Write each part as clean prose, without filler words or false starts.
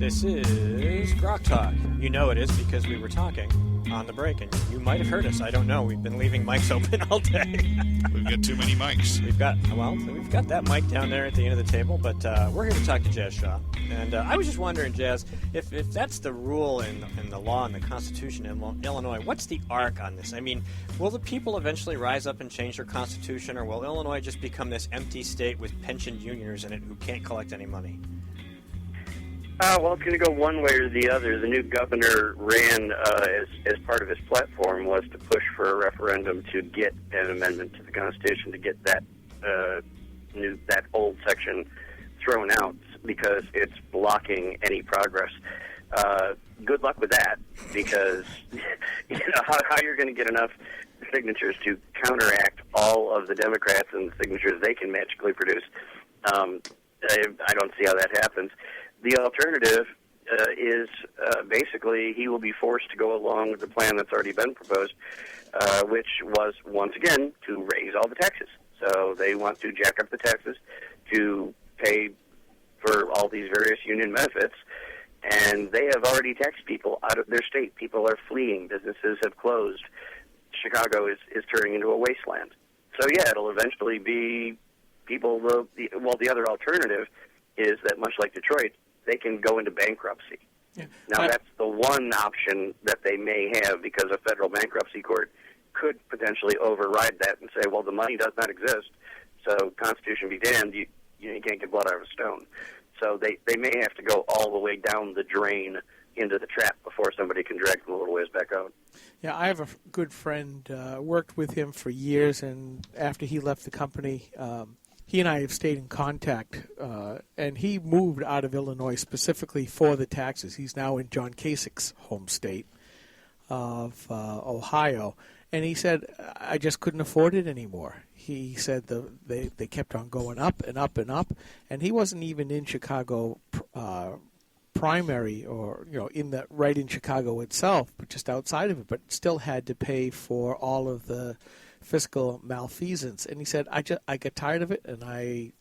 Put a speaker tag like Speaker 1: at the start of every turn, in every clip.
Speaker 1: This is Grok Talk. You know it is because we were talking on the break, and you might have heard us. I don't know. We've been leaving mics open all day.
Speaker 2: We've got too many mics.
Speaker 1: We've got that mic down there at the end of the table, but we're here to talk to Jazz Shaw. And I was just wondering, Jazz, if that's the rule in the law and the Constitution in Illinois, what's the arc on this? I mean, will the people eventually rise up and change their Constitution, or will Illinois just become this empty state with pensioned unions in it who can't collect any money?
Speaker 3: Well, it's going to go one way or the other. The new governor ran as part of his platform was to push for a referendum to get an amendment to the Constitution to get that that old section thrown out because it's blocking any progress. Good luck with that, because how you're going to get enough signatures to counteract all of the Democrats and the signatures they can magically produce. I don't see how that happens. The alternative is basically he will be forced to go along with the plan that's already been proposed, which was, once again, to raise all the taxes. So they want to jack up the taxes to pay for all these various union benefits, and they have already taxed people out of their state. People are fleeing. Businesses have closed. Chicago is turning into a wasteland. So, yeah, it'll eventually be people, the other alternative is that, much like Detroit, they can go into bankruptcy. Yeah. Now, that's the one option that they may have, because a federal bankruptcy court could potentially override that and say, well, the money does not exist, so Constitution be damned, you can't get blood out of a stone. So they may have to go all the way down the drain into the trap before somebody can drag them a little ways back out.
Speaker 4: Yeah, I have a good friend, worked with him for years, and after he left the company, he and I have stayed in contact, and he moved out of Illinois specifically for the taxes. He's now in John Kasich's home state of Ohio, and he said, I just couldn't afford it anymore. He said they kept on going up and up and up, and he wasn't even in Chicago primary, or right in Chicago itself, but just outside of it, but still had to pay for all of the fiscal malfeasance. And he said, I got tired of it, and I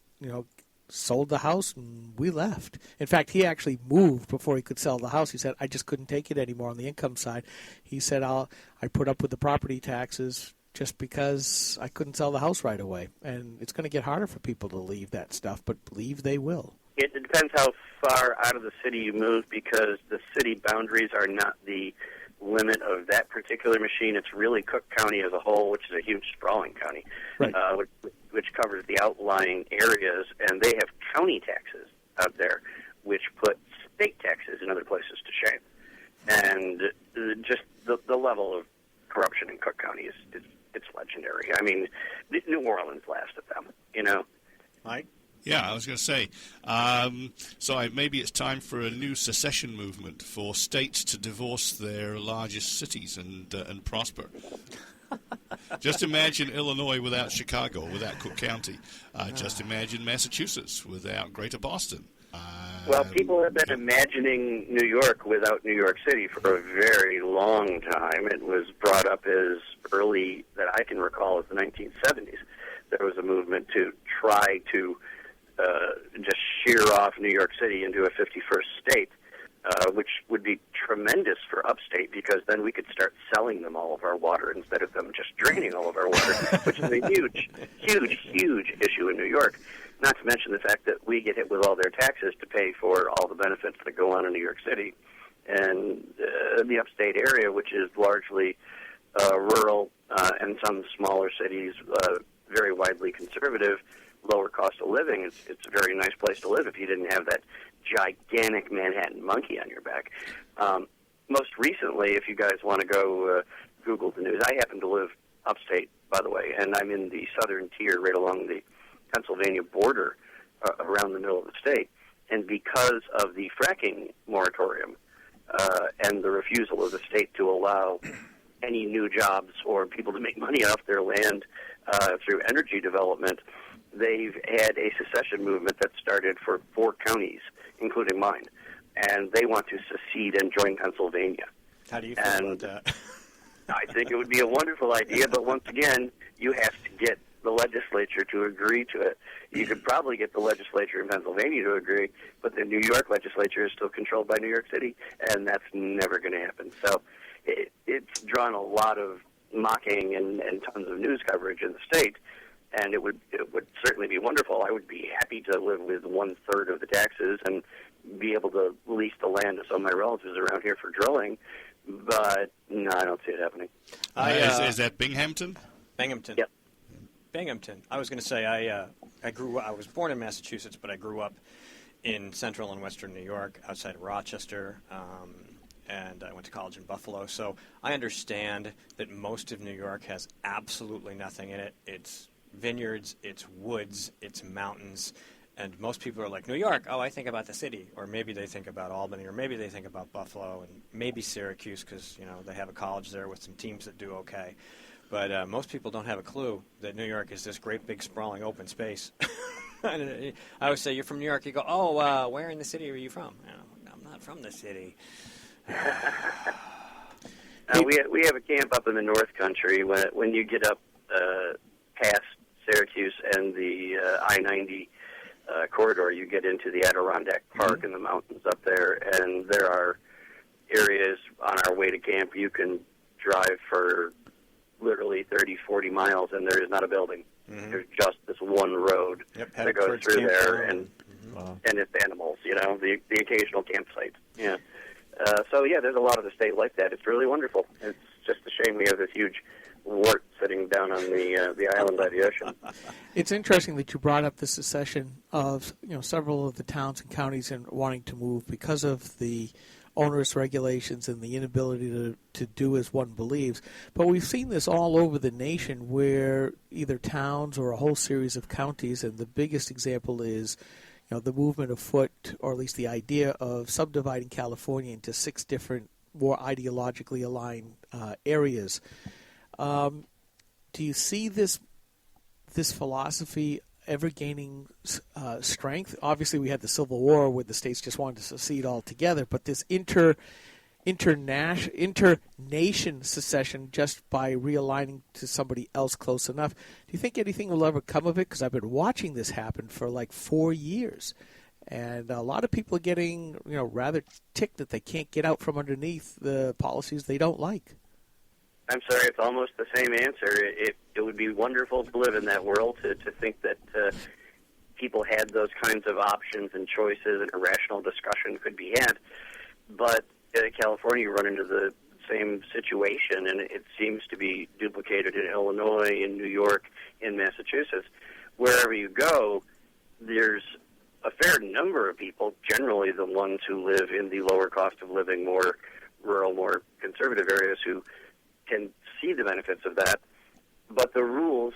Speaker 4: sold the house, and we left. In fact, he actually moved before he could sell the house. He said, I just couldn't take it anymore on the income side. He said, I put up with the property taxes just because I couldn't sell the house right away. And it's going to get harder for people to leave that stuff, but believe they will.
Speaker 3: It depends how far out of the city you move, because the city boundaries are not the limit of that particular machine. It's really Cook County as a whole, which is a huge sprawling county, right, which covers the outlying areas, and they have county taxes out there, which put state taxes in other places to shame. And just the level of corruption in Cook County it's legendary. I mean, New Orleans laughs at them,
Speaker 1: Mike?
Speaker 2: Yeah, I was going to say, maybe it's time for a new secession movement for states to divorce their largest cities and prosper. Just imagine Illinois without Chicago, without Cook County. Just imagine Massachusetts without Greater Boston.
Speaker 3: Well, people have been imagining New York without New York City for a very long time. It was brought up as early that I can recall as the 1970s. There was a movement to try to just shear off New York City into a 51st state, which would be tremendous for upstate, because then we could start selling them all of our water instead of them just draining all of our water, which is a huge, huge, huge issue in New York. Not to mention the fact that we get hit with all their taxes to pay for all the benefits that go on in New York City. And the upstate area, which is largely rural and some smaller cities, very widely conservative, lower cost of living, it's a very nice place to live if you didn't have that gigantic Manhattan monkey on your back. Most recently, if you guys want to go Google the news, I happen to live upstate, by the way, and I'm in the southern tier right along the Pennsylvania border around the middle of the state. And because of the fracking moratorium and the refusal of the state to allow any new jobs or people to make money off their land through energy development, they've had a secession movement that started for 4 counties, including mine, and they want to secede and join Pennsylvania.
Speaker 1: How do you feel about that?
Speaker 3: I think it would be a wonderful idea, but once again, you have to get the legislature to agree to it. You could probably get the legislature in Pennsylvania to agree, but the New York legislature is still controlled by New York City, and that's never going to happen. So it's drawn a lot of mocking and tons of news coverage in the state, and it would certainly be wonderful. I would be happy to live with 1/3 of the taxes and be able to lease the land to some of my relatives around here for drilling, but no, I don't see it happening.
Speaker 2: Is that Binghamton?
Speaker 1: Binghamton.
Speaker 3: Yep.
Speaker 1: Binghamton. I was going to say I was born in Massachusetts, but I grew up in central and western New York, outside of Rochester, and I went to college in Buffalo. So I understand that most of New York has absolutely nothing in it. It's vineyards, it's woods, it's mountains, and most people are like, New York, oh, I think about the city, or maybe they think about Albany, or maybe they think about Buffalo, and maybe Syracuse because they have a college there with some teams that do okay. But most people don't have a clue that New York is this great, big, sprawling, open space. I always say, you're from New York. You go, oh, where in the city are you from? I'm not from the city.
Speaker 3: We have a camp up in the North Country. When you get up past Syracuse and the I-90 corridor, you get into the Adirondack Park and the mountains up there, and there are areas on our way to camp you can drive for literally 30, 40 miles, and there is not a building. Mm-hmm. There's just this one road that goes through there, and it's animals, the occasional campsite. Yeah. So, there's a lot of the state like that. It's really wonderful. It's just a shame we have this huge wart sitting down on the island by the ocean.
Speaker 4: It's interesting that you brought up the secession of several of the towns and counties and wanting to move because of the onerous regulations and the inability to do as one believes. But we've seen this all over the nation where either towns or a whole series of counties, and the biggest example is the movement afoot, or at least the idea of subdividing California into 6 different, more ideologically aligned areas. Do you see this philosophy ever gaining strength? Obviously, we had the Civil War where the states just wanted to secede altogether, but this inter-nation secession just by realigning to somebody else close enough, do you think anything will ever come of it? Because I've been watching this happen for like 4 years, and a lot of people are getting rather ticked that they can't get out from underneath the policies they don't like.
Speaker 3: I'm sorry, it's almost the same answer. It would be wonderful to live in that world, to think that people had those kinds of options and choices and a rational discussion could be had. But California, you run into the same situation, and it seems to be duplicated in Illinois, in New York, in Massachusetts. Wherever you go, there's a fair number of people, generally the ones who live in the lower cost of living, more rural, more conservative areas, who can see the benefits of that, but the rules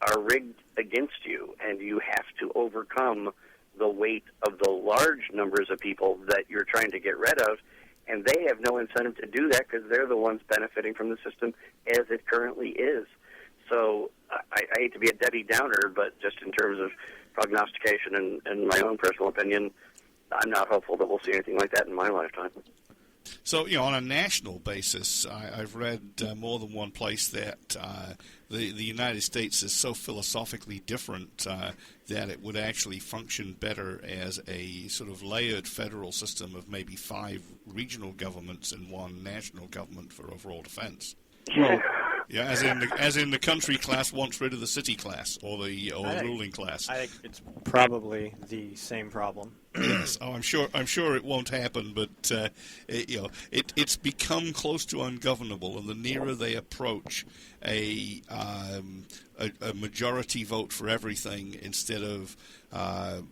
Speaker 3: are rigged against you, and you have to overcome the weight of the large numbers of people that you're trying to get rid of, and they have no incentive to do that because they're the ones benefiting from the system as it currently is. So I hate to be a Debbie Downer, but just in terms of prognostication and my own personal opinion, I'm not hopeful that we'll see anything like that in my lifetime.
Speaker 2: So, on a national basis, I've read more than one place that the United States is so philosophically different that it would actually function better as a sort of layered federal system of maybe 5 regional governments and 1 national government for overall defense.
Speaker 3: Well,
Speaker 2: yeah, as in the country class wants rid of the city class or the ruling class.
Speaker 1: I think it's probably the same problem.
Speaker 2: Yes, I'm sure it won't happen, but it's become close to ungovernable, and the nearer they approach a majority vote for everything instead of an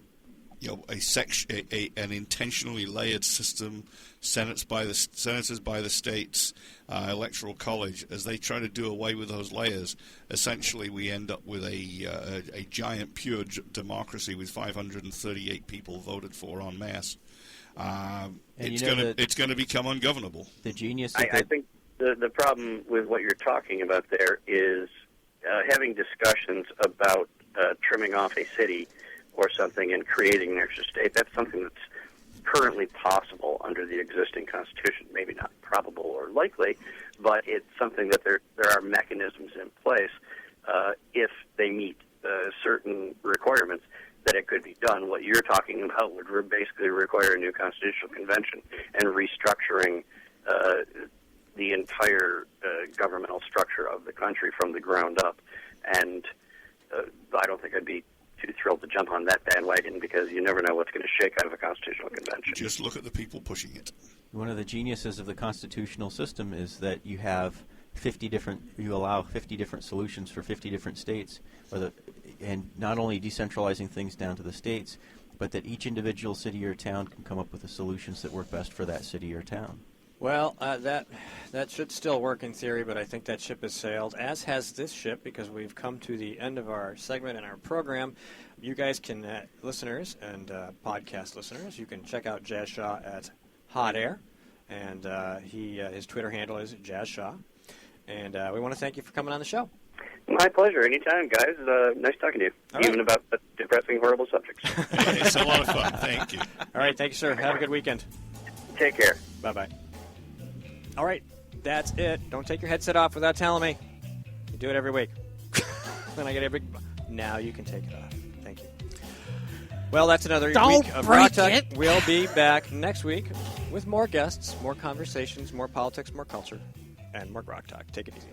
Speaker 2: intentionally layered system, senators by the states, electoral college, as they try to do away with those layers, essentially we end up with a giant pure democracy with 538 people voted for en masse. It's going to become ungovernable.
Speaker 5: The genius.
Speaker 3: I think the problem with what you're talking about there is having discussions about trimming off a city or something and creating an extra state. That's something that's currently possible under the existing Constitution. Maybe not probable or likely, but it's something that there are mechanisms in place if they meet you're talking about would basically require a new constitutional convention and restructuring the entire governmental structure of the country from the ground up. And I don't think I'd be too thrilled to jump on that bandwagon because you never know what's going to shake out of a constitutional convention.
Speaker 2: Just look at the people pushing it.
Speaker 5: One of the geniuses of the constitutional system is that you allow 50 different solutions for 50 different states, and not only decentralizing things down to the states, but that each individual city or town can come up with the solutions that work best for that city or town.
Speaker 1: Well, that should still work in theory, but I think that ship has sailed, as has this ship, because we've come to the end of our segment in our program. You guys can, listeners and podcast listeners, you can check out Jazz Shaw at Hot Air, and his Twitter handle is Jazz Shaw. And we want to thank you for coming on the show.
Speaker 3: My pleasure. Anytime, guys. Nice talking to you, even about depressing, horrible subjects.
Speaker 2: It's a lot of fun. Thank you.
Speaker 1: All right, thank you, sir. Have a good weekend.
Speaker 3: Take care.
Speaker 1: Bye-bye. All right, that's it. Don't take your headset off without telling me. You do it every week. Then I get a big... Now you can take it off. Thank you. Well, that's another week of Rock Talk. We'll be back next week with more guests, more conversations, more politics, more culture, and more Rock Talk. Take it easy.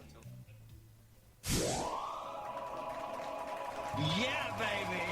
Speaker 6: Yeah, baby!